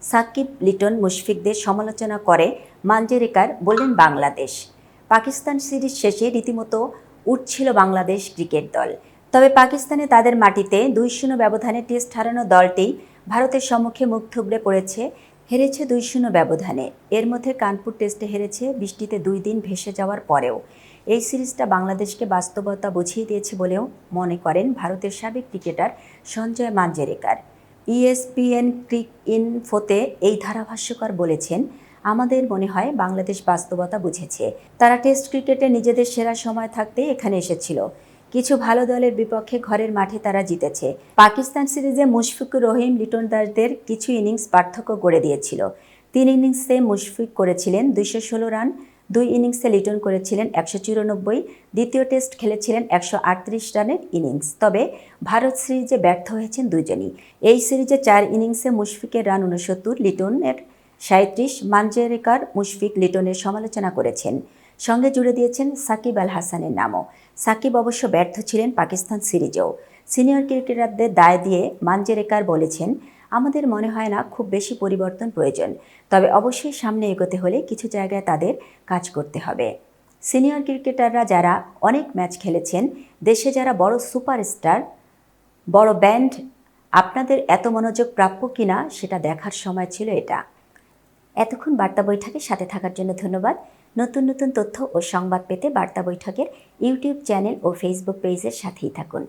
সাকিব, লিটন, মুশফিকদের সমালোচনা করে মানজরেকার বললেন বাংলাদেশ। পাকিস্তান সিরিজ শেষে রীতিমতো উঠছিল বাংলাদেশ ক্রিকেট দল। তবে পাকিস্তানে তাদের মাটিতে ২-০ ব্যবধানে টেস্ট হারানো দলটি ভারতের সম্মুখে মুখ থুবড়ে পড়েছে, হেরেছে ২-০ ব্যবধানে। এর মধ্যে কানপুর টেস্টে হেরেছে বৃষ্টিতে ২ দিন ভেসে যাওয়ার পরেও। এই সিরিজটা বাংলাদেশকে বাস্তবতা বুঝিয়ে দিয়েছে বলেও মনে করেন ভারতের সাবেক ক্রিকেটার সঞ্জয় মানজরেকার। ইএসপিএন ক্রিক ইনফোতে এই ধারাভাষ্যকার বলেছেন, আমাদের মনে হয় বাংলাদেশ বাস্তবতা বুঝেছে। তারা টেস্ট ক্রিকেটে নিজেদের সেরা সময় থাকতে এখানে এসেছিল। কিছু ভালো দলের বিপক্ষে ঘরের মাঠে তারা জিতেছে। পাকিস্তান সিরিজে মুশফিকুর রহিম, লিটন দাসদের কিছু ইনিংস পার্থক্য গড়ে দিয়েছিল। ৩ ইনিংসে মুশফিক করেছিলেন ২১৬ রান, ২ ইনিংসে লিটন করেছিলেন ১৯৪, দ্বিতীয় টেস্ট খেলেছিলেন ১৩৮ রানের ইনিংস। তবে ভারত সিরিজে ব্যর্থ হয়েছেন দুজনই। এই সিরিজে ৪ ইনিংসে মুশফিকের রান ৬৯, লিটনের ৩৭। মানজরেকার মুশফিক, লিটনের সমালোচনা করেছেন, সঙ্গে জুড়ে দিয়েছেন সাকিব আল হাসানের নামও। সাকিব অবশ্য ব্যর্থ ছিলেন পাকিস্তান সিরিজেও। সিনিয়র ক্রিকেটারদের দায় দিয়ে মানজরেকার বলেছেন, আমাদের মনে হয় না খুব বেশি পরিবর্তন প্রয়োজন, তবে অবশ্যই সামনে এগোতে হলে কিছু জায়গায় তাদের কাজ করতে হবে। সিনিয়র ক্রিকেটাররা যারা অনেক ম্যাচ খেলেছেন, দেশে যারা বড় সুপারস্টার, বড় ব্যান্ড, আপনাদের এত মনোযোগ প্রাপ্য কিনা সেটা দেখার সময় ছিল এটা। এতক্ষণ বার্তা বৈঠকের সাথে থাকার জন্য ধন্যবাদ। নতুন নতুন তথ্য ও সংবাদ পেতে বার্তা বৈঠকের ইউটিউব চ্যানেল ও ফেসবুক পেজের সাথেই থাকুন।